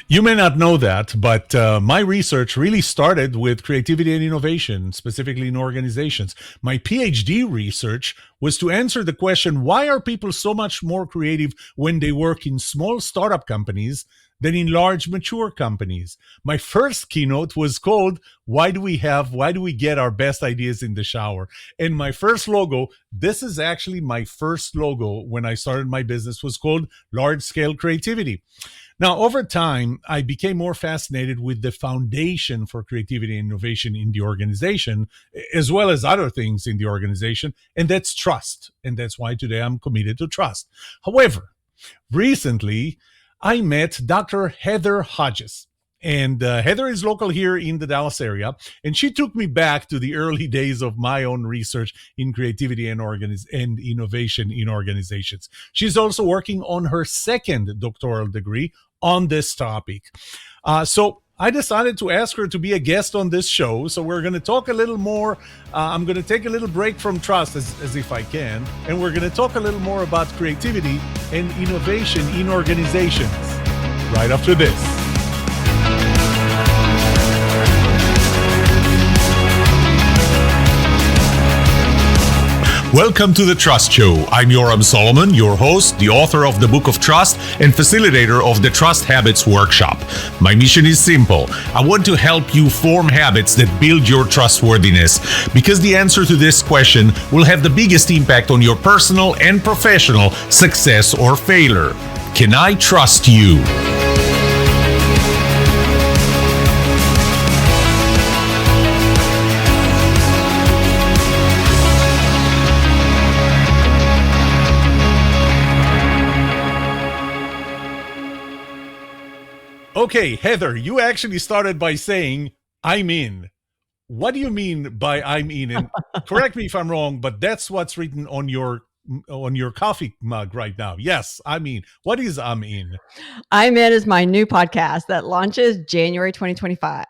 You may not know that, but my research really started with creativity and innovation, specifically in organizations. My PhD research was to answer the question, why are people so much more creative when they work in small startup companies than in large mature companies? My first keynote was called, why do we get our best ideas in the shower? And my first logo, this is actually my first logo when I started my business, was called Large Scale Creativity. Now, over time, I became more fascinated with the foundation for creativity and innovation in the organization, as well as other things in the organization, and that's trust. And that's why today I'm committed to trust. However, recently, I met Dr. Heather Hodges. And Heather is local here in the Dallas area, and she took me back to the early days of my own research in creativity and innovation in organizations. She's also working on her second doctoral degree on this topic. So I decided to ask her to be a guest on this show. So we're going to talk a little more. I'm going to take a little break from trust as if I can. And we're going to talk a little more about creativity and innovation in organizations right after this. Welcome to The Trust Show. I'm Yoram Solomon, your host, the author of the Book of Trust, and facilitator of the Trust Habits Workshop. My mission is simple. I want to help you form habits that build your trustworthiness, because the answer to this question will have the biggest impact on your personal and professional success or failure. Can I trust you? Okay, Heather, you actually started by saying, I'm in. What do you mean by I'm in? And correct me if I'm wrong, but that's what's written on your coffee mug right now. Yes, I'm in. What is I'm in? I'm in is my new podcast that launches January 2025.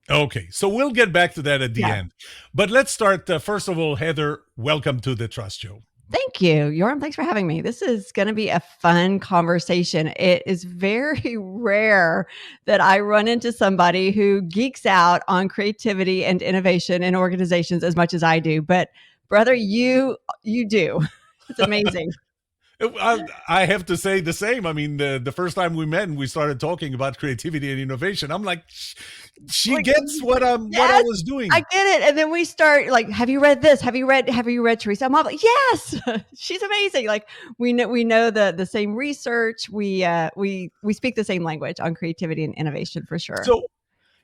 Okay, so we'll get back to that at the end. But let's start. First of all, Heather, welcome to The Trust Show. Thank you, Yoram. Thanks for having me. This is going to be a fun conversation. It is very rare that I run into somebody who geeks out on creativity and innovation in organizations as much as I do. But brother, you do. It's amazing. I have to say the same. I mean, the first time we met and we started talking about creativity and innovation, I'm like, she gets what I was doing. I get it. And then we start like, have you read this? Have you read Teresa? I'm like, yes, she's amazing. Like we know the same research. We speak the same language on creativity and innovation for sure. So,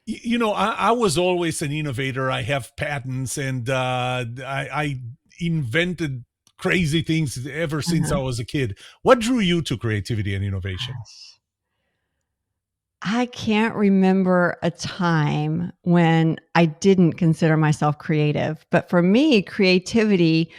you know, I was always an innovator. I have patents, and I invented crazy things ever since I was a kid. What drew you to creativity and innovation? I can't remember a time when I didn't consider myself creative, but for me, creativity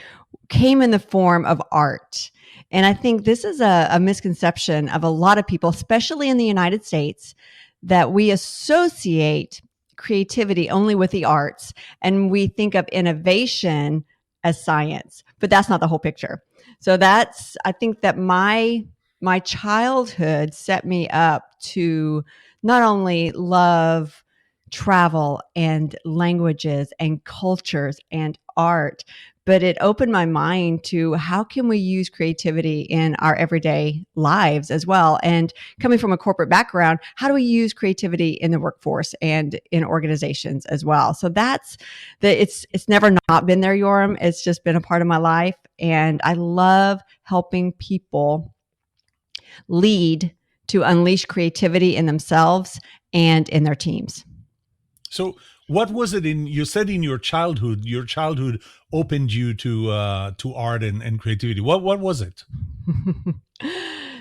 came in the form of art. And I think this is a misconception of a lot of people, especially in the United States, that we associate creativity only with the arts, and we think of innovation as science, but that's not the whole picture. So I think that my childhood set me up to not only love travel and languages and cultures and art, but it opened my mind to how can we use creativity in our everyday lives as well. And coming from a corporate background, how do we use creativity in the workforce and in organizations as well? So it's never not been there, Yoram. It's just been a part of my life. And I love helping people lead to unleash creativity in themselves and in their teams. So what was it you said in your childhood opened you to art and creativity. What was it?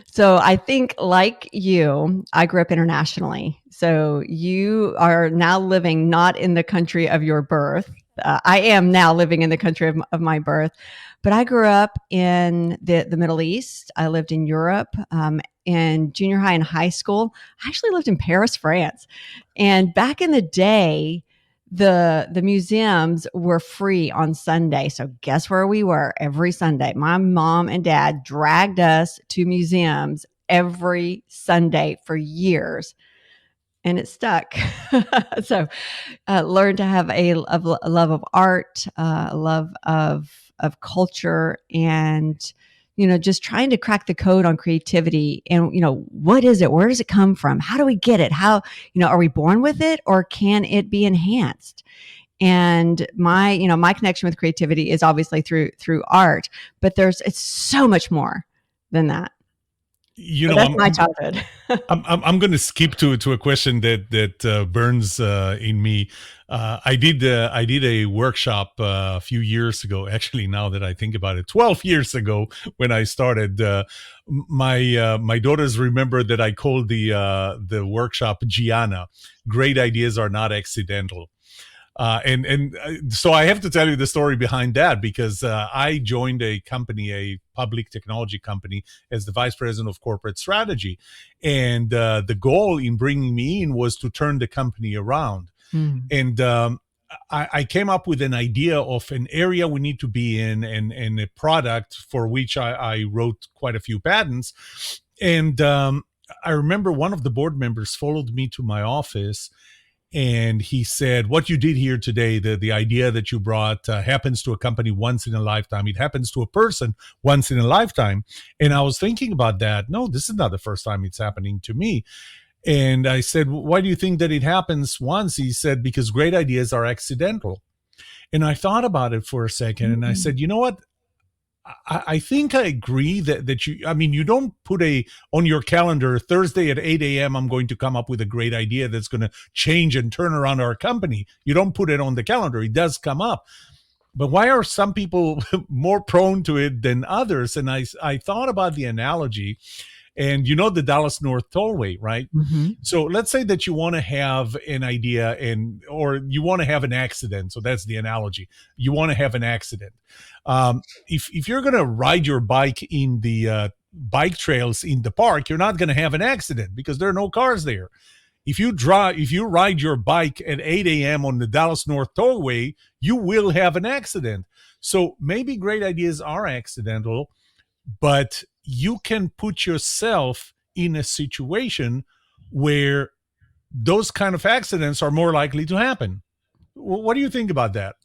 So I think like you, I grew up internationally. So you are now living not in the country of your birth. I am now living in the country of my birth, but I grew up in the Middle East. I lived in Europe, in junior high and high school. I actually lived in Paris, France. And back in the day, the museums were free on Sunday. So guess where we were every Sunday? My mom and dad dragged us to museums every Sunday for years, and it stuck. So, learn to have a love of art, a love of culture, and just trying to crack the code on creativity. And what is it? Where does it come from? How do we get it? How are we born with it, or can it be enhanced? And my connection with creativity is obviously through art, but it's so much more than that. You But know, that's my childhood. I'm going to skip to a question that burns in me. I did a workshop a few years ago. Actually, now that I think about it, 12 years ago when I started. My daughters remember that I called the workshop Gianna. Great ideas are not accidental. So I have to tell you the story behind that, because I joined a company, a public technology company, as the vice president of corporate strategy. And the goal in bringing me in was to turn the company around. Mm. And I came up with an idea of an area we need to be in, and a product for which I wrote quite a few patents. And I remember one of the board members followed me to my office, and he said, what you did here today, the idea that you brought, happens to a company once in a lifetime. It happens to a person once in a lifetime. And I was thinking about that. No, this is not the first time it's happening to me. And I said, why do you think that it happens once? He said, because great ideas are accidental. And I thought about it for a second, and I said, you know what? I think I agree that you don't put on your calendar Thursday at 8 a.m. I'm going to come up with a great idea that's going to change and turn around our company. You don't put it on the calendar. It does come up. But why are some people more prone to it than others? And I thought about the analogy, and the Dallas North Tollway, right? Mm-hmm. So let's say that you want to have an idea, or you want to have an accident. So that's the analogy. You want to have an accident. If you're going to ride your bike in the bike trails in the park, you're not going to have an accident because there are no cars there. If you ride your bike at 8 a.m. on the Dallas North Tollway, you will have an accident. So maybe great ideas are accidental, but you can put yourself in a situation where those kind of accidents are more likely to happen. What do you think about that?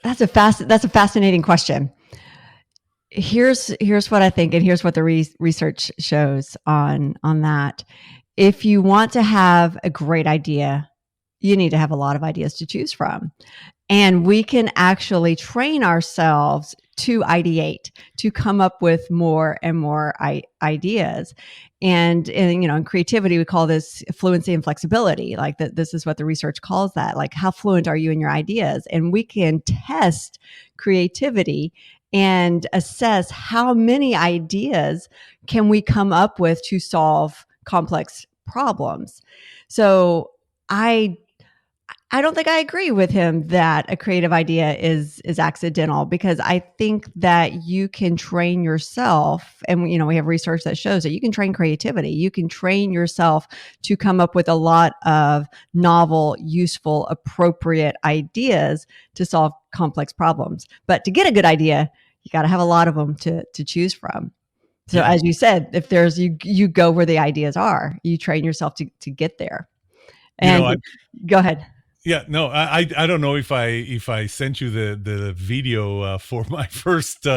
That's a fascinating question. Here's what I think, and here's what the research shows on that. If you want to have a great idea, you need to have a lot of ideas to choose from. And we can actually train ourselves to ideate, to come up with more and more ideas. And in creativity, we call this fluency and flexibility. Like this is what the research calls that. Like, how fluent are you in your ideas? And we can test creativity and assess how many ideas can we come up with to solve complex problems. So I don't think I agree with him that a creative idea is accidental, because I think that you can train yourself, and we have research that shows that you can train creativity. You can train yourself to come up with a lot of novel, useful, appropriate ideas to solve complex problems. But to get a good idea, you got to have a lot of them to choose from. So as you said, if there's you go where the ideas are, you train yourself to get there. And go ahead. Yeah, no, I don't know if I sent you the video for my first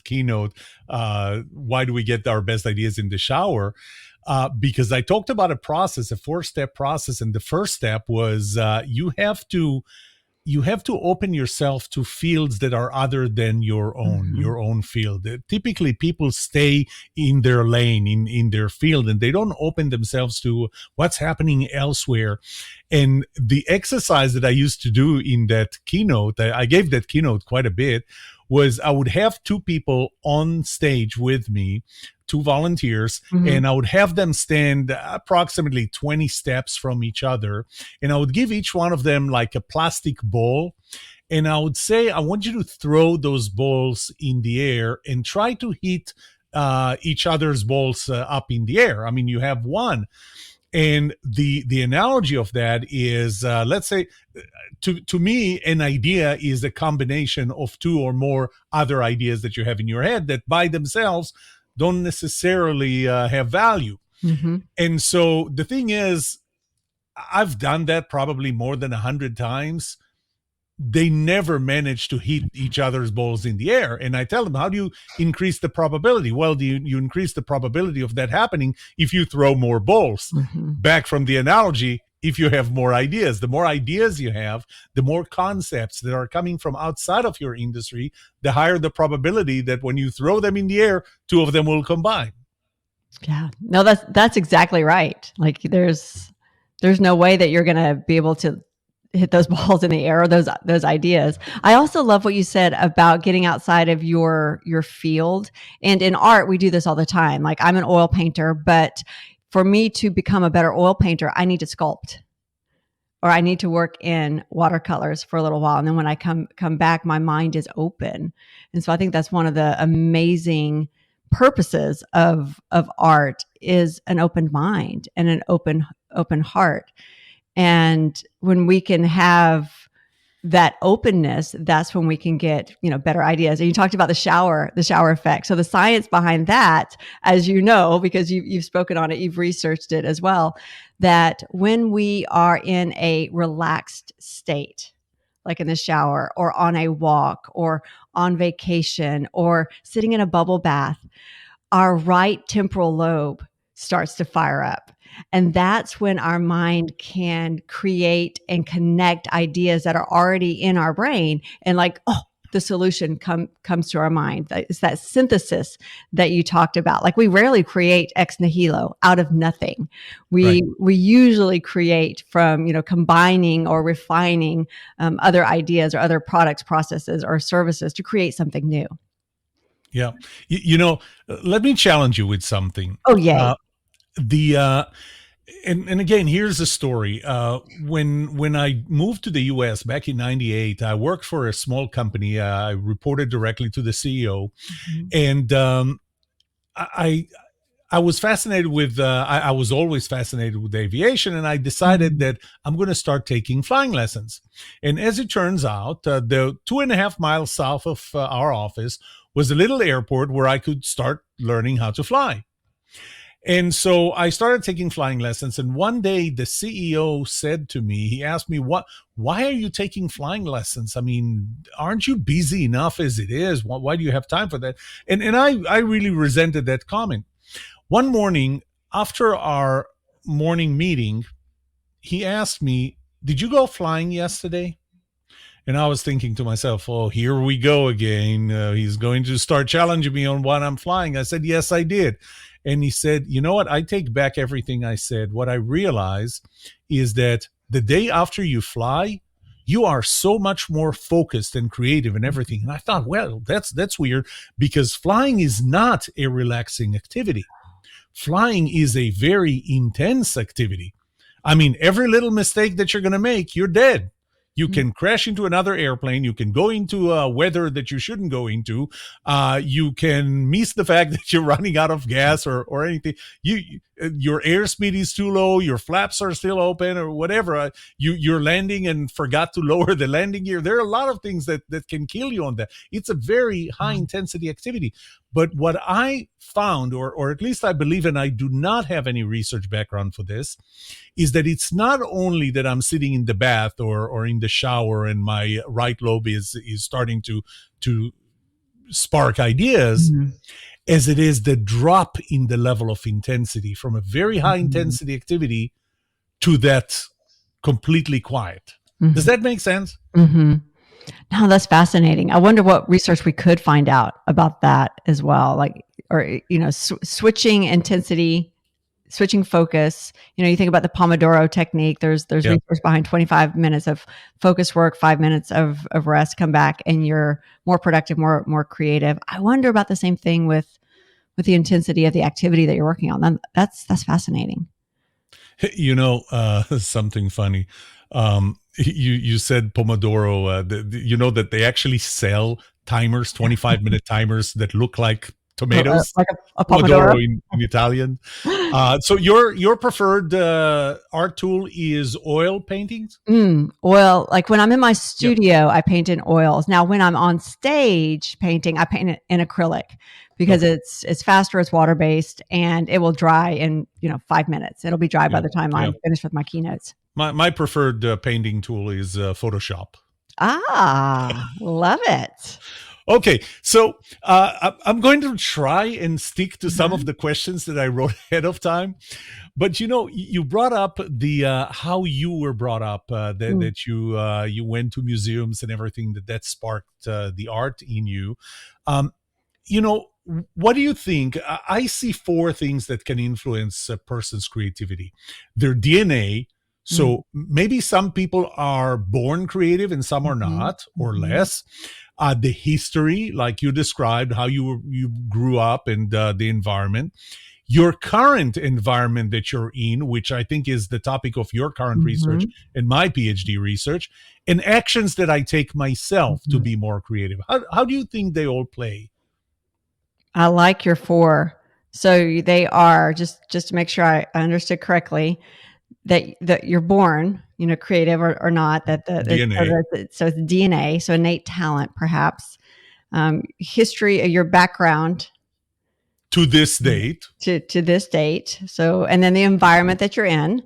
keynote. Why do we get our best ideas in the shower? Because I talked about a process, a 4-step process, and the first step was you have to open yourself to fields that are other than your own field. Typically, people stay in their lane, in their field, and they don't open themselves to what's happening elsewhere. And the exercise that I used to do in that keynote, I gave that keynote quite a bit, was I would have 2 people on stage with me, 2 volunteers, and I would have them stand approximately 20 steps from each other. And I would give each one of them like a plastic ball. And I would say, I want you to throw those balls in the air and try to hit each other's balls up in the air. I mean, you have one. And the analogy of that is, let's say, to me, an idea is a combination of two or more other ideas that you have in your head that by themselves don't necessarily have value. Mm-hmm. And so the thing is, I've done that probably more than 100 times. They never manage to hit each other's balls in the air. And I tell them, how do you increase the probability? Well, you increase the probability of that happening if you throw more balls. Mm-hmm. Back from the analogy, if you have more ideas, the more ideas you have, the more concepts that are coming from outside of your industry, the higher the probability that when you throw them in the air, two of them will combine. Yeah, no, that's exactly right. Like there's no way that you're going to be able to hit those balls in the air or those ideas. I also love what you said about getting outside of your field. And in art, we do this all the time. Like I'm an oil painter, but for me to become a better oil painter, I need to sculpt or I need to work in watercolors for a little while. And then when I come back, my mind is open. And so I think that's one of the amazing purposes of art is an open mind and an open heart. And when we can have that openness, that's when we can get, better ideas. And you talked about the shower effect. So the science behind that, as you know, because you've spoken on it, you've researched it as well, that when we are in a relaxed state, like in the shower or on a walk or on vacation or sitting in a bubble bath, our right temporal lobe starts to fire up. And that's when our mind can create and connect ideas that are already in our brain. And like, the solution comes to our mind. It's that synthesis that you talked about. Like we rarely create ex nihilo out of nothing. We usually create from, combining or refining other ideas or other products, processes, or services to create something new. Yeah. Let me challenge you with something. Oh, yay. And again, here's the story. When I moved to the U.S. back in '98, I worked for a small company. I reported directly to the CEO, and I was fascinated with. I was always fascinated with aviation, and I decided that I'm going to start taking flying lessons. And as it turns out, the 2.5 miles south of our office was a little airport where I could start learning how to fly. And so I started taking flying lessons. And one day the CEO said to me, he asked me, why are you taking flying lessons? I mean, aren't you busy enough as it is? Why do you have time for that? And I really resented that comment. One morning after our morning meeting, he asked me, did you go flying yesterday? And I was thinking to myself, oh, here we go again. He's going to start challenging me on what I'm flying. I said, yes, I did. And he said, you know what? I take back everything I said. What I realize is that the day after you fly, you are so much more focused and creative and everything. And I thought, well, that's weird because flying is not a relaxing activity. Flying is a very intense activity. I mean, every little mistake that you're going to make, you're dead. You can crash into another airplane. You can go into weather that you shouldn't go into. You can miss the fact that you're running out of gas or anything. Your airspeed is too low. Your flaps are still open or whatever. You're landing and forgot to lower the landing gear. There are a lot of things that can kill you on that. It's a very high intensity activity. But what I found, or at least I believe, and I do not have any research background for this, is that it's not only that I'm sitting in the bath or in the shower and my right lobe is starting to spark ideas, as it is the drop in the level of intensity from a very high intensity activity to that completely quiet. Does that make sense? No, that's fascinating. I wonder what research we could find out about that as well. Like, or, switching intensity, switching focus. You think about the Pomodoro technique. There's research behind 25 minutes of focus work, 5 minutes of rest, come back and you're more productive, more creative. I wonder about the same thing with the intensity of the activity that you're working on. That's fascinating. Something funny. You said Pomodoro. That they actually sell timers, 25-minute timers that look like tomatoes. Like a Pomodoro in Italian. So your preferred art tool is oil paintings? Oil, like when I'm in my Yep. studio, I paint in oils. Now, when I'm on stage painting, I paint it in acrylic because Okay. it's faster, it's water based, and it will dry in 5 minutes. It'll be dry by Yeah. the time Yeah. I'm finished with my keynotes. My preferred painting tool is Photoshop. Love it. Okay, so I'm going to try and stick to some of Uh-huh. the questions that I wrote ahead of time. But you brought up the how you were brought up, Mm. that you went to museums and everything, that sparked the art in you. Um, what do you think? I see four things that can influence a person's creativity: their DNA. Mm. So maybe some people are born creative and some are Mhm. not, or Mhm. less. The history, like you described, how you grew up, and the environment, your current environment that you're in, which I think is the topic of your current research Mhm. and my PhD research, and actions that I take myself to Mhm. be more creative. How do you think they all play? I like your four. So they are just to make sure I understood correctly that you're born, creative or not. That the it's, so, DNA that it's, so it's DNA, so innate talent, perhaps history, your background to this date, to this date. So, and then the environment that you're in,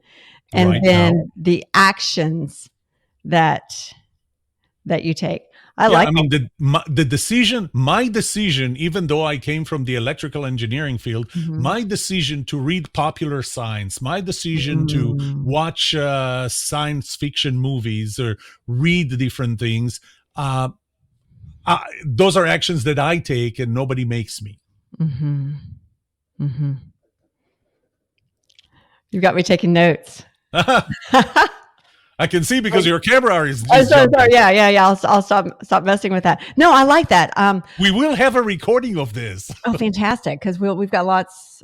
and right now. then the actions that you take. I Yeah, like I all. mean my decision, even though I came from the electrical engineering field, Mhm. my decision to read popular science, my decision to Mm. watch science fiction movies or read different things, uh, those are actions that I take, and nobody makes me. Mhm. Mhm. You got me taking notes. I can see because Wait. your camera Oh, is sorry. jumping. Yeah. I'll stop messing with that. No, I like that. We will have a recording of this. Oh, fantastic! Because we've got lots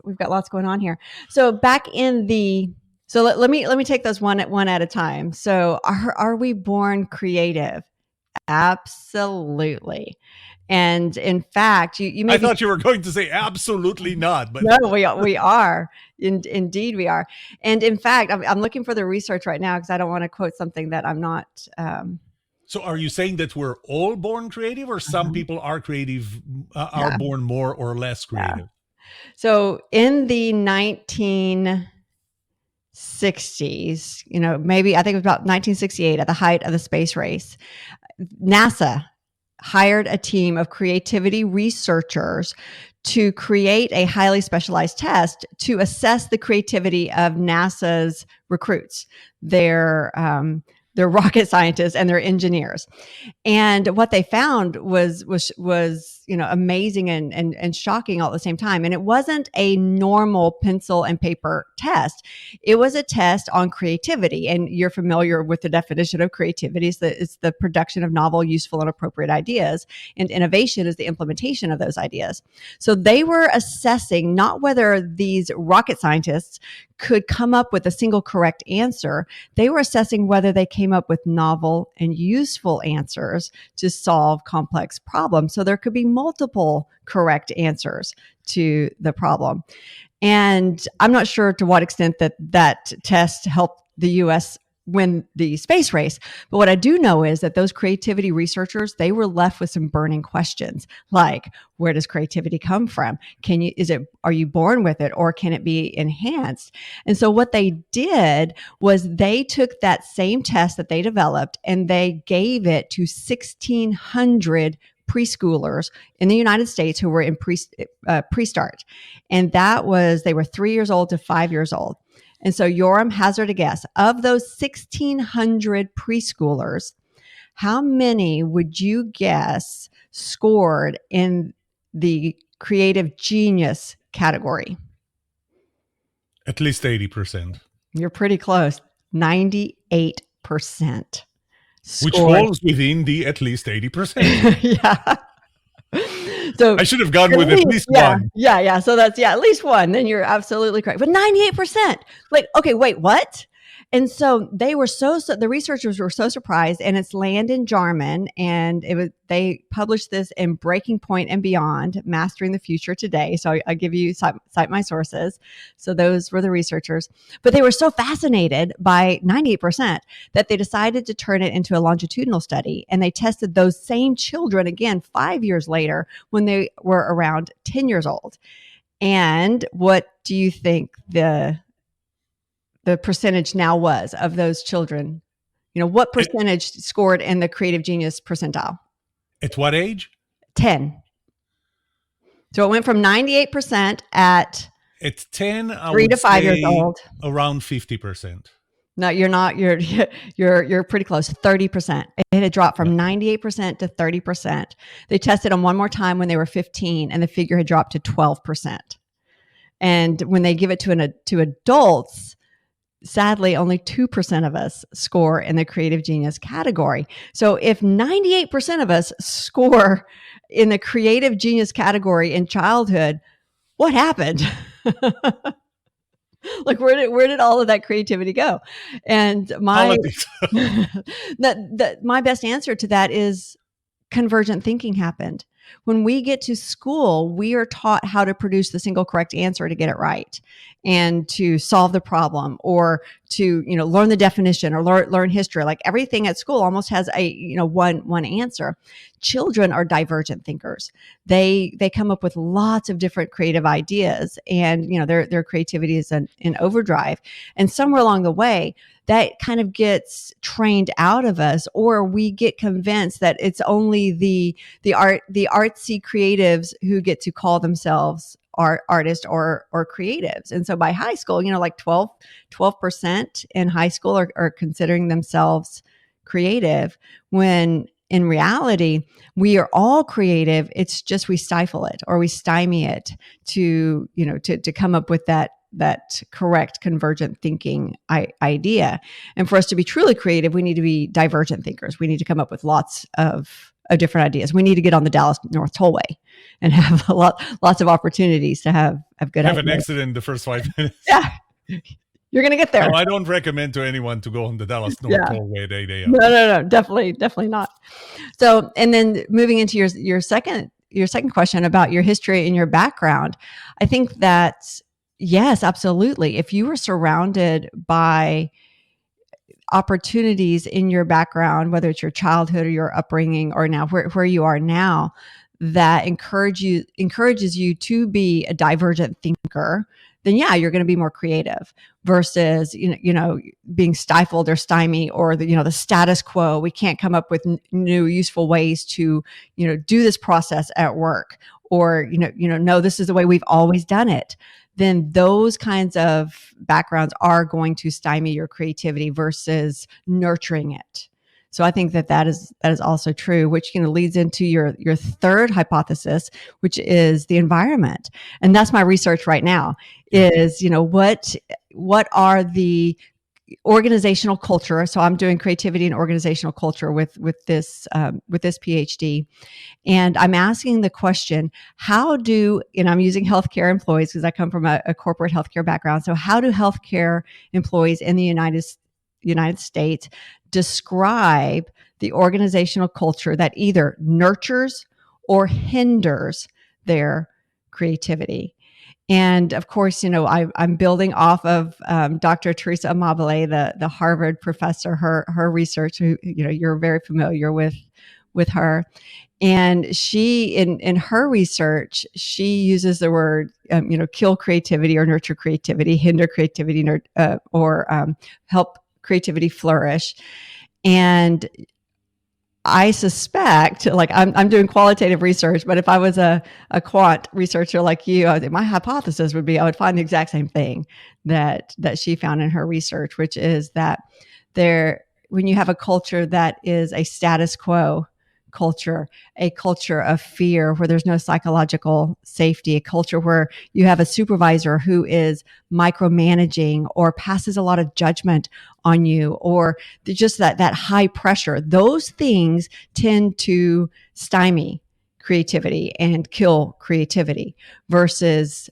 going on here. So back in the so let me take those one at a time. So are we born creative? Absolutely. And in fact, you may I be. thought you were going to say absolutely not, but No, we are. Indeed, we are. And in fact, I'm looking for the research right now because I don't want to quote something that I'm not. so are you saying that we're all born creative, or some Uh-huh. people are creative, are Yeah, born more or less yeah. creative? So in the 1960s, maybe I think it was about 1968 at the height of the space race, NASA hired a team of creativity researchers to create a highly specialized test to assess the creativity of NASA's recruits, their rocket scientists and their engineers. And what they found was amazing and shocking all at the same time. And it wasn't a normal pencil and paper test. It was a test on creativity. And you're familiar with the definition of creativity. It's the production of novel, useful, and appropriate ideas. And innovation is the implementation of those ideas. So they were assessing not whether these rocket scientists could come up with a single correct answer. They were assessing whether they came up with novel and useful answers to solve complex problems. So there could be multiple correct answers to the problem. And I'm not sure to what extent that test helped the US win the space race. But what I do know is that those creativity researchers, they were left with some burning questions like, where does creativity come from? Are you born with it, or can it be enhanced? And so what they did was they took that same test that they developed and they gave it to 1,600 preschoolers in the United States who were in pre-start. And they were 3 years old to 5 years old. And so Yoram, hazard a guess. Of those 1,600 preschoolers, how many would you guess scored in the creative genius category? At least 80%, You're pretty close. 98% which scored. falls within the at least 80%. Yeah. So I should have gone at with at least, least yeah, one. yeah, at least one. Then you're absolutely correct. But 98%. Like, okay, wait, what? And so they were the researchers were so surprised, and it's land in Jarman, and they published this in Breaking Point and Beyond, Mastering the Future Today. So I give you cite my sources. So those were the researchers, but they were so fascinated by 98% that they decided to turn it into a longitudinal study, and they tested those same children again 5 years later when they were around 10 years old. And what do you think the percentage now was of those children? What percentage scored in the creative genius percentile? At what age? 10. So it went from 98% at 10, 3 to 5 years old. Around 50%. No, you're not. You're pretty close. 30%. It had dropped from 98% to 30%. They tested them one more time when they were 15, and the figure had dropped to 12%. And when they give it to adults, sadly, only 2% of us score in the creative genius category. So if 98% of us score in the creative genius category in childhood, what happened? Like, where did all of that creativity go? And my my best answer to that is convergent thinking happened. When we get to school, we are taught how to produce the single correct answer to get it right and to solve the problem, or to, learn the definition, or learn history. Like, everything at school almost has a, one answer. Children are divergent thinkers. They come up with lots of different creative ideas, and, their creativity is in overdrive. And somewhere along the way, that kind of gets trained out of us, or we get convinced that it's only the artsy creatives who get to call themselves artists or creatives. And so by high school, like 12% in high school are considering themselves creative, when in reality, we are all creative. It's just we stifle it, or we stymie it to come up with that correct convergent thinking idea. And for us to be truly creative, we need to be divergent thinkers. We need to come up with lots of different ideas. We need to get on the Dallas North Tollway and have lots of opportunities to have good ideas. Have an accident in the first 5 minutes. Yeah. You're going to get there. No, I don't recommend to anyone to go on the Dallas North Tollway. No, definitely not. So, and then moving into your second question about your history and your background, I think that, yes, absolutely. If you were surrounded by opportunities in your background, whether it's your childhood or your upbringing, or now where you are now, that encourages you to be a divergent thinker, then yeah, you're going to be more creative versus, being stifled or stymied, or the status quo. We can't come up with new useful ways to, do this process at work, or, no, this is the way we've always done it. Then those kinds of backgrounds are going to stymie your creativity versus nurturing it. So I think that is also true, which leads into your third hypothesis, which is the environment. And that's my research right now. Is what are the organizational culture? So I'm doing creativity and organizational culture with this PhD, and I'm asking the question: and I'm using healthcare employees because I come from a corporate healthcare background. So how do healthcare employees in the United States describe the organizational culture that either nurtures or hinders their creativity? And of course, I'm building off of Dr. Teresa Amabile, the Harvard professor, her research, who, you're very familiar with her. And she, in her research, she uses the word, kill creativity or nurture creativity, hinder creativity, or help creativity flourish. And I suspect, like, I'm doing qualitative research, but if I was a quant researcher like you, my hypothesis would be I would find the exact same thing that she found in her research, which is that when you have a culture that is a status quo culture, a culture of fear where there's no psychological safety, a culture where you have a supervisor who is micromanaging or passes a lot of judgment on you, or just that high pressure, those things tend to stymie creativity and kill creativity versus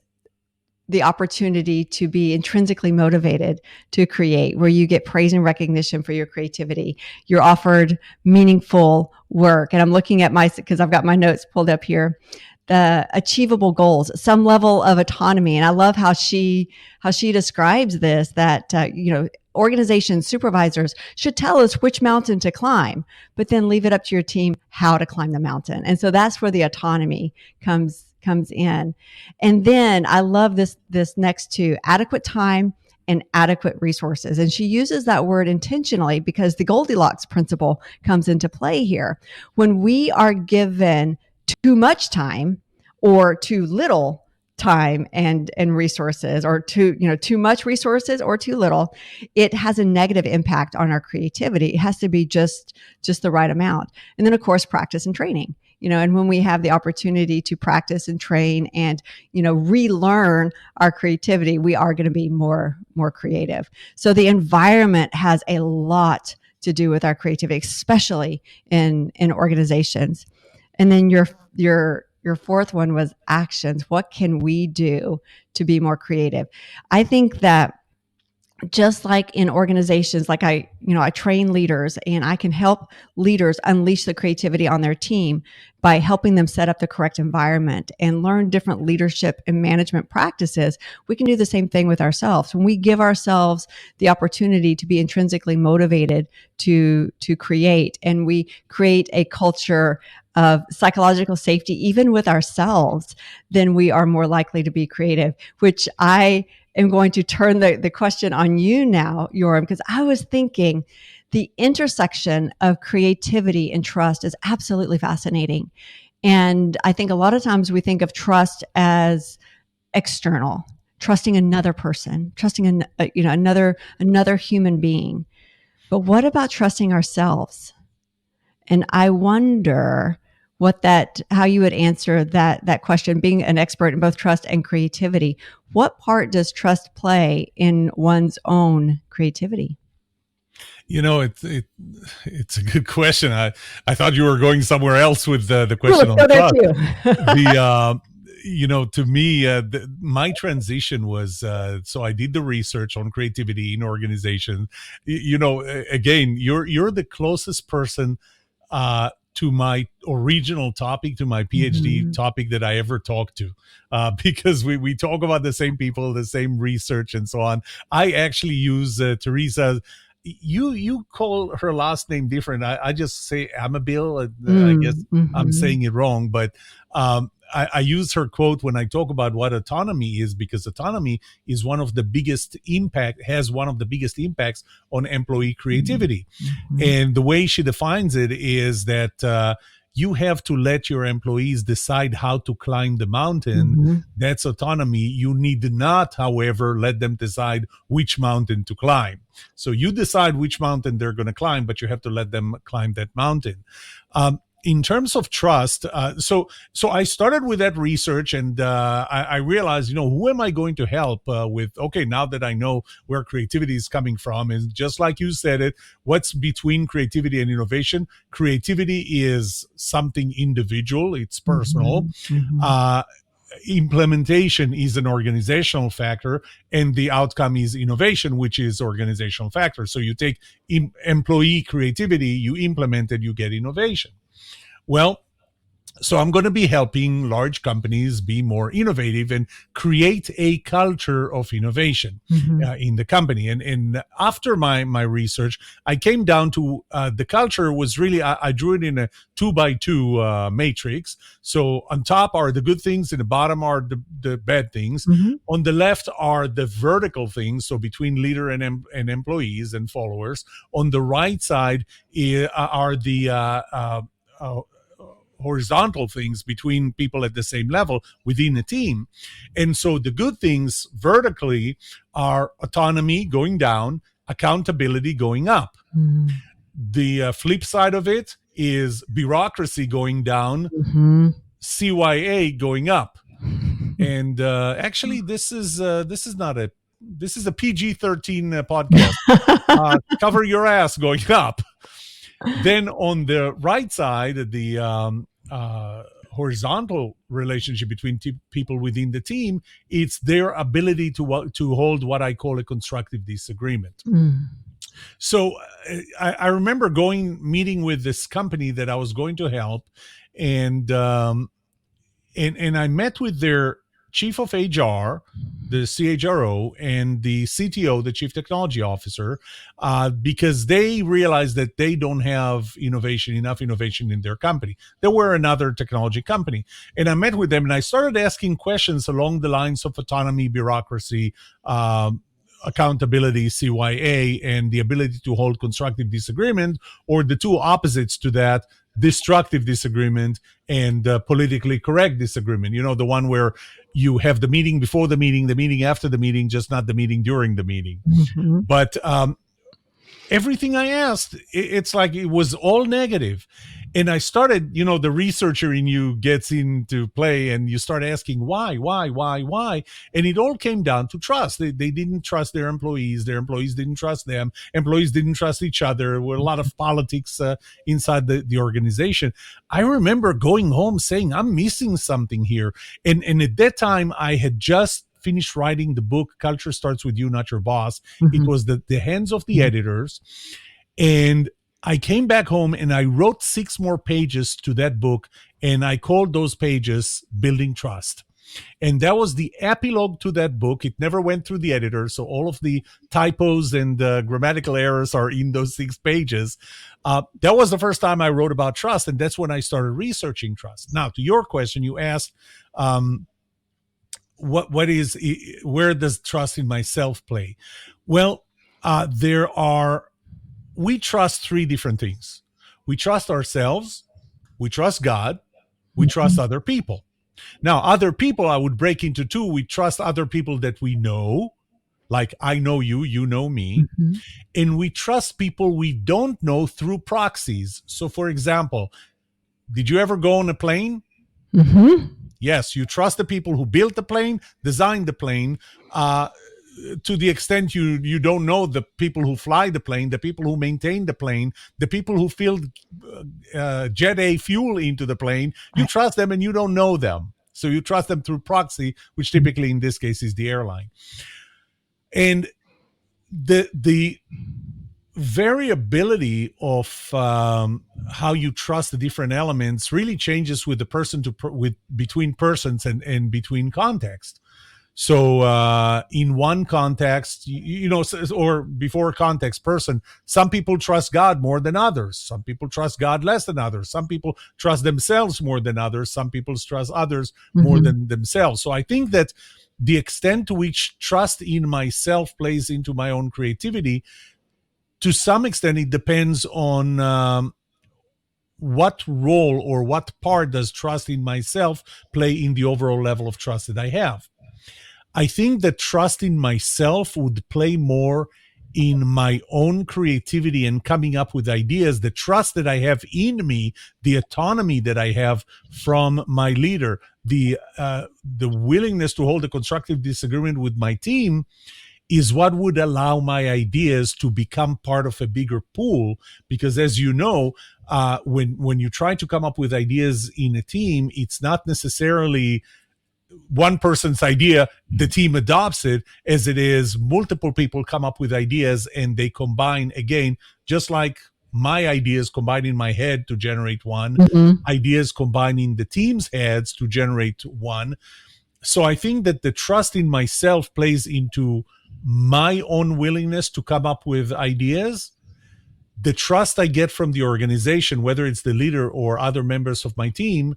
the opportunity to be intrinsically motivated to create, where you get praise and recognition for your creativity. You're offered meaningful work. And I'm looking at because I've got my notes pulled up here, the achievable goals, some level of autonomy. And I love how she describes this, that, organizations, supervisors should tell us which mountain to climb, but then leave it up to your team how to climb the mountain. And so that's where the autonomy comes in. And then I love this next two: adequate time and adequate resources. And she uses that word intentionally because the Goldilocks principle comes into play here. When we are given too much time or too little time and resources, or too much resources or too little, it has a negative impact on our creativity. It has to be just the right amount. And then of course, practice and training. And when we have the opportunity to practice and train and, relearn our creativity, we are going to be more creative. So the environment has a lot to do with our creativity, especially in organizations. And then your fourth one was actions. What can we do to be more creative? I think that just like in organizations, like I train leaders, and I can help leaders unleash the creativity on their team by helping them set up the correct environment and learn different leadership and management practices. We can do the same thing with ourselves. When we give ourselves the opportunity to be intrinsically motivated to create, and we create a culture of psychological safety, even with ourselves, then we are more likely to be creative, which I am going to turn the question on you now, Yoram, because I was thinking the intersection of creativity and trust is absolutely fascinating. And I think a lot of times we think of trust as external, trusting another person, trusting another human being. But what about trusting ourselves? And I wonder how you would answer that question, being an expert in both trust and creativity. What part does trust play in one's own creativity? It's a good question. I thought you were going somewhere else with the question on Let's go trust. There too. To me, my transition was, so I did the research on creativity in organization. Again, you're the closest person to my original topic, to my PhD topic that I ever talked to, because we talk about the same people, the same research, and so on. I actually use Teresa. You call her last name different. I just say Amabil. I guess I'm saying it wrong, but I use her quote when I talk about what autonomy is, because autonomy is has one of the biggest impacts on employee creativity. And the way she defines it is that you have to let your employees decide how to climb the mountain. That's autonomy. You need not, however, let them decide which mountain to climb. So you decide which mountain they're going to climb, but you have to let them climb that mountain. In terms of trust, so I started with that research, and I realized, who am I going to help with? Okay, now that I know where creativity is coming from, and just like you said it, what's between creativity and innovation? Creativity is something individual; it's personal. Implementation is an organizational factor, and the outcome is innovation, which is organizational factor. So you take employee creativity, you implement it, you get innovation. Well, so I'm going to be helping large companies be more innovative and create a culture of innovation in the company. And after my research, I came down to the culture was really, I drew it in a 2x2 matrix. So on top are the good things, and the bottom are the bad things. On the left are the vertical things, so between leader and employees and followers. On the right side are the horizontal things between people at the same level within a team. And so the good things vertically are autonomy going down, accountability going up. The flip side of it is bureaucracy going down, CYA going up. And actually, this is a PG-13 podcast. Cover your ass going up. Then on the right side, the horizontal relationship between people within the team, it's their ability to hold what I call a constructive disagreement. Mm. So I remember meeting with this company that I was going to help, and and I met with their chief of HR, the CHRO, and the CTO, the chief technology officer, because they realized that they don't have enough innovation in their company. They were another technology company. And I met with them and I started asking questions along the lines of autonomy, bureaucracy, accountability, CYA, and the ability to hold constructive disagreement, or the two opposites to that, destructive disagreement and politically correct disagreement. The one where you have the meeting before the meeting after the meeting, just not the meeting during the meeting. Mm-hmm. But everything I asked, it's like it was all negative. And I started, the researcher in you gets into play and you start asking why. And it all came down to trust. They didn't trust their employees. Their employees didn't trust them. Employees didn't trust each other. There were a lot of politics inside the organization. I remember going home saying, I'm missing something here. And at that time, I had just finished writing the book, Culture Starts With You, Not Your Boss. Mm-hmm. It was the hands of the editors. And I came back home and I wrote 6 more pages to that book, and I called those pages Building Trust. And that was the epilogue to that book. It never went through the editor, so all of the typos and grammatical errors are in those 6 pages. That was the first time I wrote about trust, and that's when I started researching trust. Now, to your question, you asked, where does trust in myself play? Well, we trust 3 different things. We trust ourselves, we trust God, we trust other people. Now, other people I would break into 2. We trust other people that we know, like I know you, you know me. Mm-hmm. And we trust people we don't know through proxies. So, for example, did you ever go on a plane? Mm-hmm. Yes, you trust the people who built the plane, designed the plane, to the extent you don't know the people who fly the plane, the people who maintain the plane, the people who filled Jet A fuel into the plane. You trust them and you don't know them. So you trust them through proxy, which typically in this case is the airline. And the variability of how you trust the different elements really changes with the person between persons and between context. So in one context, or before context person, some people trust God more than others. Some people trust God less than others. Some people trust themselves more than others. Some people trust others more than themselves. So I think that the extent to which trust in myself plays into my own creativity, to some extent, it depends on what role or what part does trust in myself play in the overall level of trust that I have. I think that trust in myself would play more in my own creativity and coming up with ideas. The trust that I have in me, the autonomy that I have from my leader, the willingness to hold a constructive disagreement with my team is what would allow my ideas to become part of a bigger pool. Because as you know, when you try to come up with ideas in a team, it's not necessarily one person's idea, the team adopts it, as it is multiple people come up with ideas and they combine, again, just like my ideas combine in my head to generate one, ideas combine in the team's heads to generate one. So I think that the trust in myself plays into my own willingness to come up with ideas. The trust I get from the organization, whether it's the leader or other members of my team,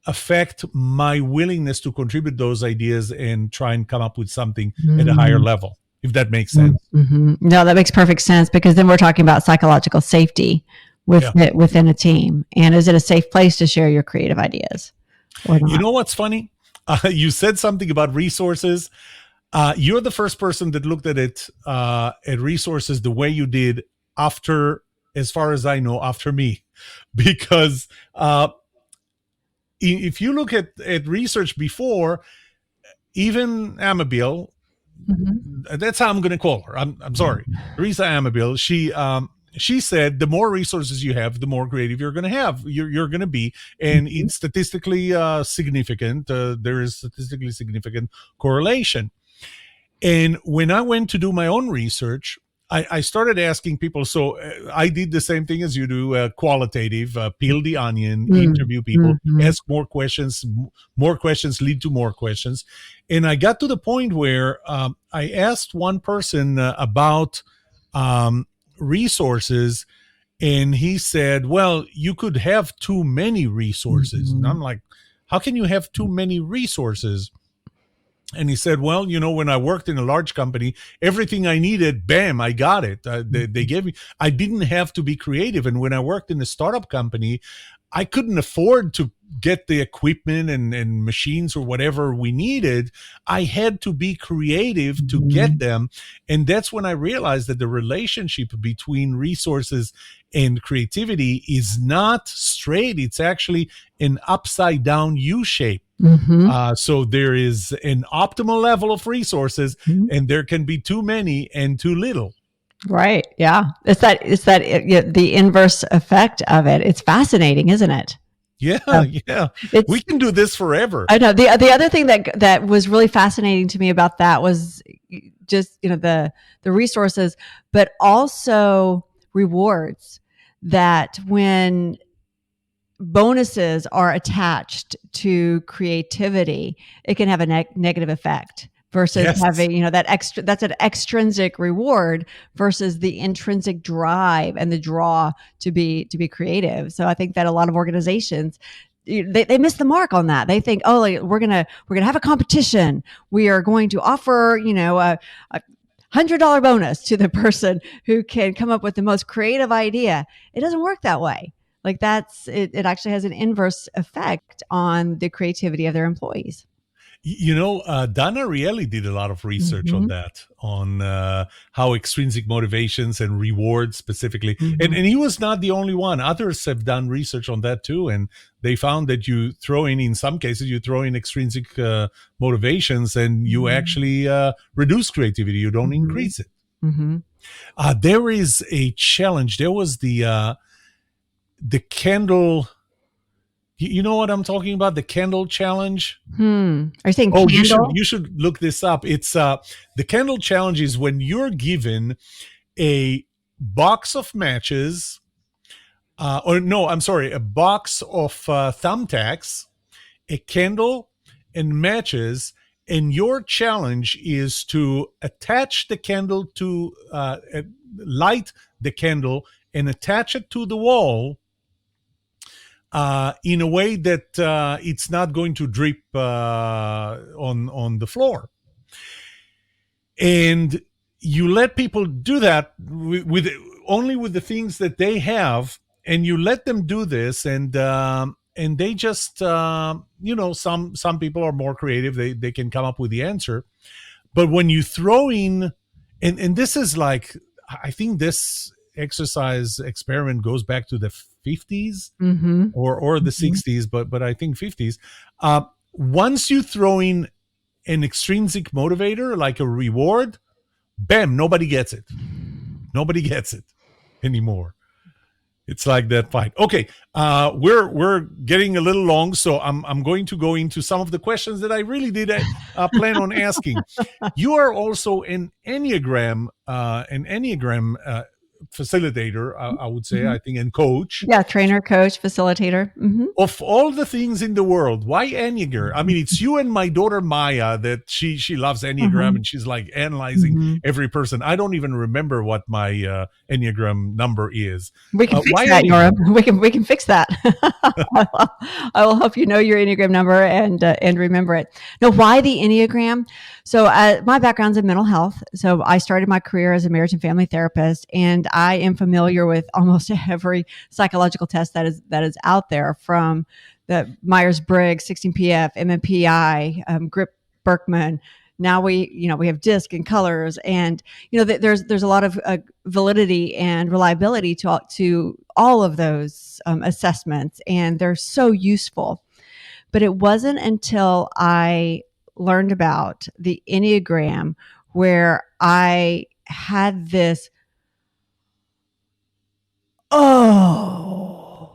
affect my willingness to contribute those ideas and try and come up with something at a higher level, if that makes sense. Mm-hmm. No, that makes perfect sense, because then we're talking about psychological safety within a team. And is it a safe place to share your creative ideas or not? You know what's funny? You said something about resources. You're the first person that looked at it, at resources the way you did after, as far as I know, after me. Because if you look at research before, even Amabile, that's how I'm going to call her. I'm sorry, Teresa Amabile. She she said the more resources you have, the more creative you're going to have. You're going to be, and Mhm. it's statistically significant. There is statistically significant correlation. And when I went to do my own research, I started asking people. So I did the same thing as you do, qualitative, peel the onion, Mm. interview people, Mhm. ask more questions. More questions lead to more questions. And I got to the point where I asked one person about um, resources, and he said, well, you could have too many resources. And Mhm. I'm like, how can you have too many resources? And he said, well, when I worked in a large company, everything I needed, bam, I got it. They gave me, I didn't have to be creative. And when I worked in a startup company, I couldn't afford to get the equipment and machines or whatever we needed. I had to be creative to get Mhm. them. And that's when I realized that the relationship between resources and creativity is not straight. It's actually an upside down U shape. Mhm. So there is an optimal level of resources, Mhm. and there can be too many and too little. Right. Yeah. Yeah, the inverse effect of it. It's fascinating, isn't it? Yeah, So yeah. We it's can do this forever. I know the other thing that was really fascinating to me about that was just the resources, but also rewards. That when bonuses are attached to creativity, it can have a negative effect versus Yes. having, that's an extrinsic reward versus the intrinsic drive and the draw to be creative. So I think that a lot of organizations, they miss the mark on that. They think, oh, like, we're gonna have a competition. We are going to offer, a $100 bonus to the person who can come up with the most creative idea. It doesn't work that way. Like it actually has an inverse effect on the creativity of their employees. Donna Ariely did a lot of research on Hmm. that, on how extrinsic motivations and rewards specifically. And, Hmm. and he was not the only one. Others have done research on that too. And they found that in some cases, you throw in extrinsic motivations and you actually reduce creativity. You don't Hmm. increase it. Hmm. There is a challenge. There was the candle. You know what I'm talking about? The candle challenge. Are you saying Oh, you should candle? you should look this up. It's the candle challenge is when you're given a box of matches, or no, I'm sorry, a box of thumbtacks, a candle, and matches, and your challenge is to attach the candle to light the candle and attach it to the wall in a way that it's not going to drip on the floor. And you let people do that with only with the things that they have, and you let them do this, and they just some people are more creative. They can come up with the answer. But when you throw in, and this is like, I think this exercise experiment goes back to the 50s Hmm. or the Hmm. 60s, but I think 50s. uh, Once you throw in an extrinsic motivator like a reward, bam, nobody gets it. Nobody gets it anymore. It's like that fight. Okay, we're getting a little long, so I'm going to go into some of the questions that I really did plan on asking. You are also an Enneagram facilitator, I would say, Hmm. I think, and coach. Yeah, trainer, coach, facilitator. Hmm. Of all the things in the world, why Enneagram? I mean, it's you and my daughter Maya that she loves Enneagram, Hmm. and she's like analyzing Hmm. every person. I don't even remember what my Enneagram number is. We can fix Why that, Nora. Enneagram? We can fix that. I will help you know your Enneagram number and remember it. No, why the Enneagram? So my background's in mental health. So I started my career as a marriage and family therapist, and I am familiar with almost every psychological test that is out there, from the Myers Briggs, 16PF, MMPI, Grip Berkman. Now we have DISC and colors, and there's a lot of validity and reliability to all of those assessments, and they're so useful. But it wasn't until I learned about the Enneagram where I had this oh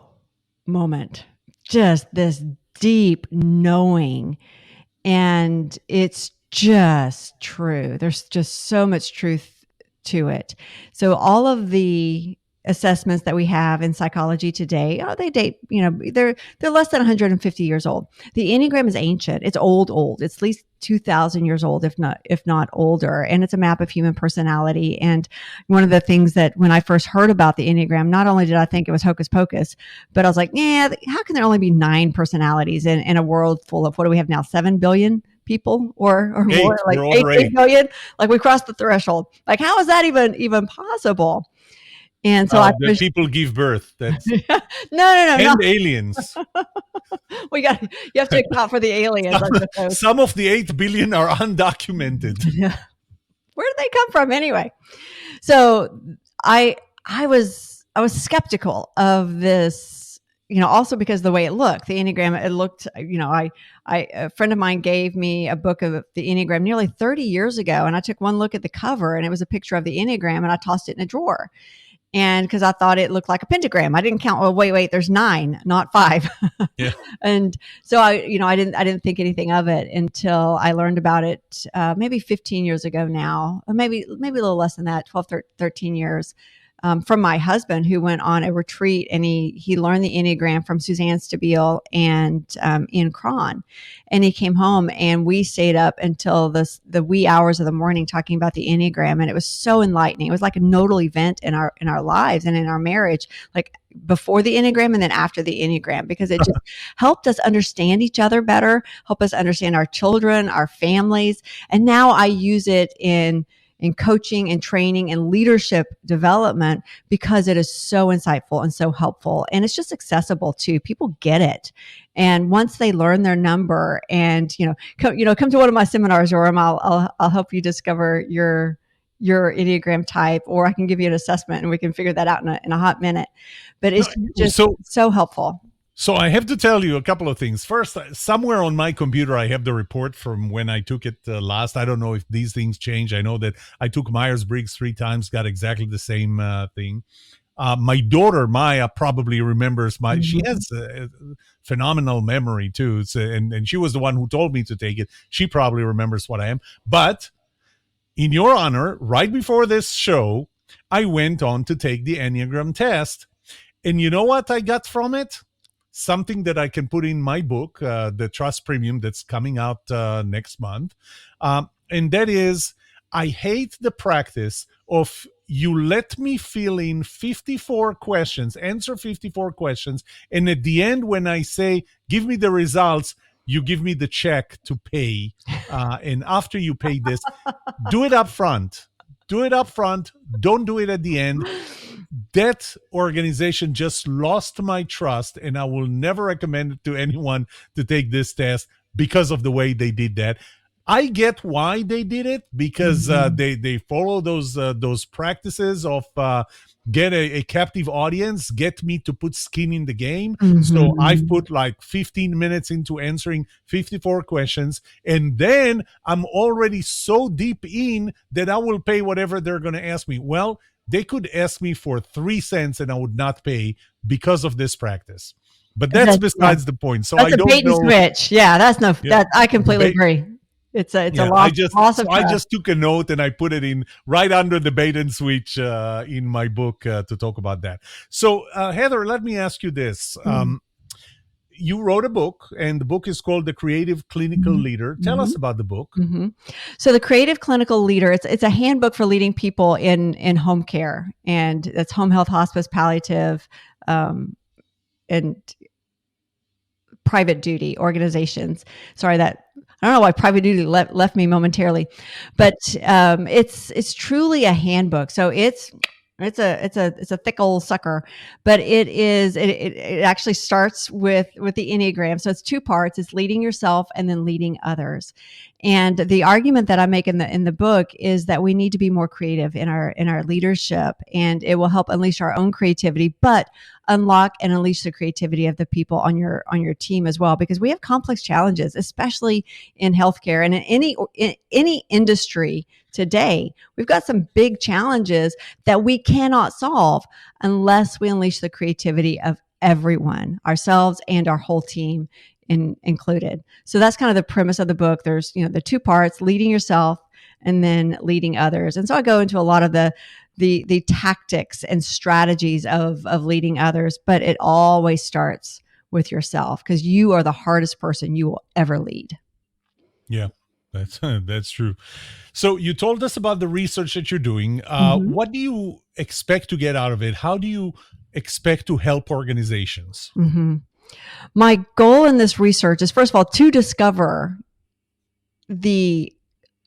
moment. Just this deep knowing. And it's just true. There's just so much truth to it. So all of the assessments that we have in psychology today, they date, they're less than 150 years old. The Enneagram is ancient. It's old. It's at least 2,000 years old, if not older. And it's a map of human personality. And one of the things that when I first heard about the Enneagram, not only did I think it was hocus pocus, but I was like, yeah, how can there only be 9 personalities in a world full of, what do we have now, 7 billion people or more, like We're over 8 billion? Like we crossed the threshold. Like, how is that even possible? And so that people give birth. That's no. and aliens. You have to account for the aliens. Some of the 8 billion are undocumented. Yeah. Where did they come from anyway? So I was skeptical of this, also because the way it looked, the Enneagram, it looked, a friend of mine gave me a book of the Enneagram nearly 30 years ago. And I took one look at the cover and it was a picture of the Enneagram and I tossed it in a drawer. And because I thought it looked like a pentagram, I didn't count. Oh, wait, there's 9, not 5. Yeah. And so I didn't think anything of it until I learned about it, maybe 15 years ago now, or maybe a little less than that, 12, 13 years. From my husband, who went on a retreat and he learned the Enneagram from Suzanne Stabile and Ian Cron. And he came home and we stayed up until the wee hours of the morning talking about the Enneagram. And it was so enlightening. It was like a nodal event in our lives and in our marriage, like before the Enneagram and then after the Enneagram, because it just helped us understand each other better, help us understand our children, our families. And now I use it in coaching and training and leadership development because it is so insightful and so helpful. And it's just accessible too. People get it. And once they learn their number and, come to one of my seminars, or I'll help you discover your Enneagram type, or I can give you an assessment and we can figure that out in a hot minute. But it's just so helpful. So I have to tell you a couple of things. First, somewhere on my computer, I have the report from when I took it last. I don't know if these things change. I know that I took Myers-Briggs 3 times, got exactly the same thing. My daughter, Maya, probably remembers she has a phenomenal memory too. And she was the one who told me to take it. She probably remembers what I am. But in your honor, right before this show, I went on to take the Enneagram test. And you know what I got from it? Something that I can put in my book, the Trust Premium, that's coming out next month. And that is, I hate the practice of you let me fill in 54 questions, answer 54 questions. And at the end, when I say, give me the results, you give me the check to pay. And after you pay this, do it up front. Do it up front. Don't do it at the end. That organization just lost my trust, and I will never recommend it to anyone to take this test because of the way they did that. I get why they did it, because they follow those practices of get a captive audience, get me to put skin in the game. So I've put like 15 minutes into answering 54 questions, and then I'm already so deep in that I will pay whatever they're going to ask me. Well, they could ask me for 3 cents and I would not pay because of this practice. But that's besides the point. So that's I don't know. Switch. Yeah, that I completely agree. It's a loss of trust. I just took a note and I put it in right under the bait and switch in my book to talk about that. So Heather, let me ask you this. You wrote a book, and the book is called The Creative Clinical Leader. Tell us about the book. So The Creative Clinical Leader, it's a handbook for leading people in home care, and it's home health, hospice, palliative, and private duty organizations. Sorry, I don't know why private duty left me momentarily, but it's truly a handbook. So it's a thick old sucker, but it actually starts with the Enneagram. So it's 2 parts. It's leading yourself and then leading others. And the argument that I make in the book is that we need to be more creative in our leadership, and it will help unleash our own creativity, but unlock and unleash the creativity of the people on your team as well, because we have complex challenges, especially in healthcare and in any industry today. We've got some big challenges that we cannot solve unless we unleash the creativity of everyone, ourselves and our whole team included. So that's kind of the premise of the book. There's, the two parts: leading yourself and then leading others. And so I go into a lot of the tactics and strategies of leading others, but it always starts with yourself, because you are the hardest person you will ever lead. Yeah, that's true. So you told us about the research that you're doing. What do you expect to get out of it? How do you expect to help organizations? My goal in this research is, first of all, to discover the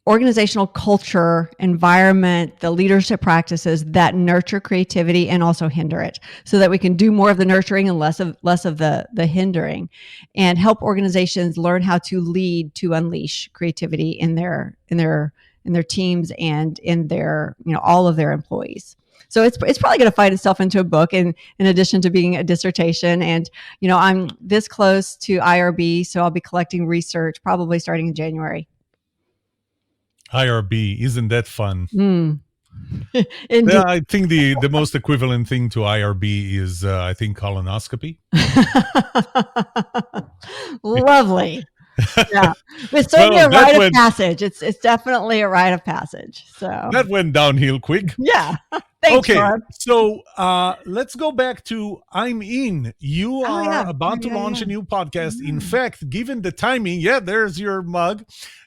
organizational culture, environment, the leadership practices that nurture creativity and also hinder it, so that we can do more of the nurturing and less of the hindering, and help organizations learn how to lead to unleash creativity in their teams and in their, all of their employees. So it's probably going to find itself into a book, in addition to being a dissertation. And, I'm this close to IRB, so I'll be collecting research probably starting in January. IRB, isn't that fun? Yeah, I think the most equivalent thing to IRB is, I think, colonoscopy. Lovely. Yeah, it's certainly a rite of passage. It's definitely a rite of passage. So that went downhill quick. Yeah. Thanks, okay, Rob. So let's go back to I'm In. You are about to launch a new podcast. In fact, given the timing, there's your mug.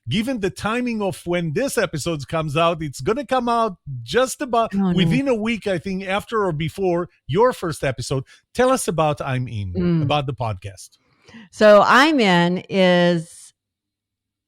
Given the timing of when this episode comes out, it's going to come out just about within a week, I think, after or before your first episode. Tell us about I'm In, about the podcast. So I'm In is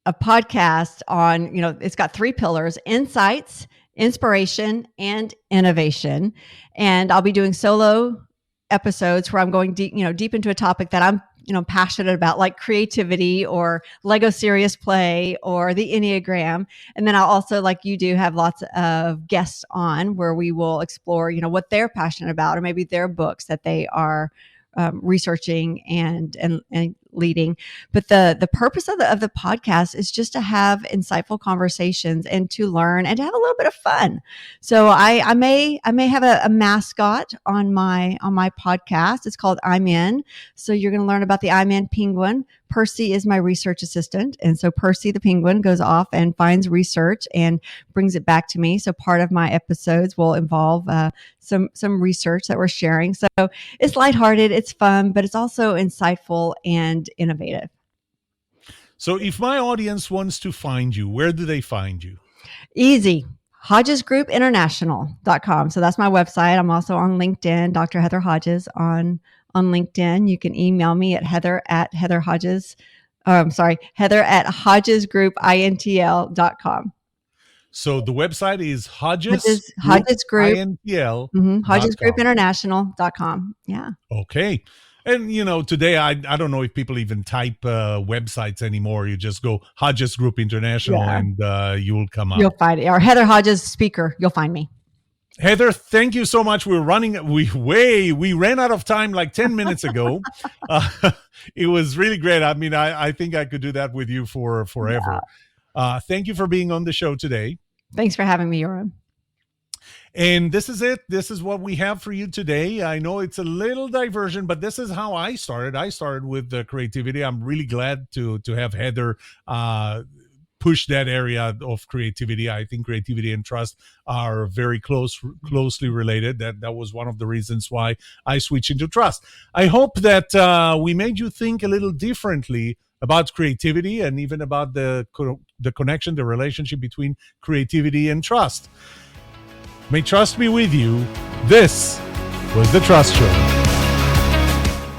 a podcast on, it's got 3 pillars: insights, inspiration, and innovation. And I'll be doing solo episodes where I'm going deep into a topic that I'm, passionate about, like creativity or Lego serious play or the Enneagram. And then I'll also, like you do, have lots of guests on where we will explore, what they're passionate about, or maybe their books that they are researching and leading. But the purpose of the podcast is just to have insightful conversations and to learn and to have a little bit of fun. So I may have a mascot on my podcast. It's called I'm In. So you're going to learn about the I'm In penguin. Percy is my research assistant. And so Percy the penguin goes off and finds research and brings it back to me. So part of my episodes will involve some research that we're sharing. So it's lighthearted, it's fun, but it's also insightful and innovative. So if my audience wants to find you, where do they find you? Easy. HodgesGroupInternational.com. So that's my website. I'm also on LinkedIn, Dr. Heather Hodges on LinkedIn. You can email me at Heather at HodgesGroupIntl.com. So the website is Hodges Group INTL. HodgesGroupInternational.com. Yeah. Okay. And, today, I don't know if people even type websites anymore. You just go Hodges Group International and you'll come up. You'll find it. Or Heather Hodges Speaker. You'll find me. Heather, thank you so much. We ran out of time like 10 minutes ago. It was really great. I mean, I think I could do that with you for forever. Yeah. Thank you for being on the show today. Thanks for having me, Yoram. And this is it. This is what we have for you today. I know it's a little diversion, but this is how I started. I started with creativity. I'm really glad to have Heather push that area of creativity. I think creativity and trust are very closely related. That was one of the reasons why I switched into trust. I hope that we made you think a little differently about creativity and even about the connection, the relationship between creativity and trust. May trust be with you. This was The Trust Show.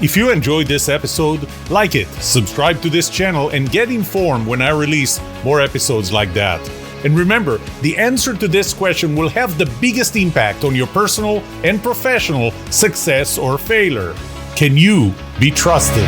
If you enjoyed this episode, like it, subscribe to this channel, and get informed when I release more episodes like that. And remember, the answer to this question will have the biggest impact on your personal and professional success or failure. Can you be trusted?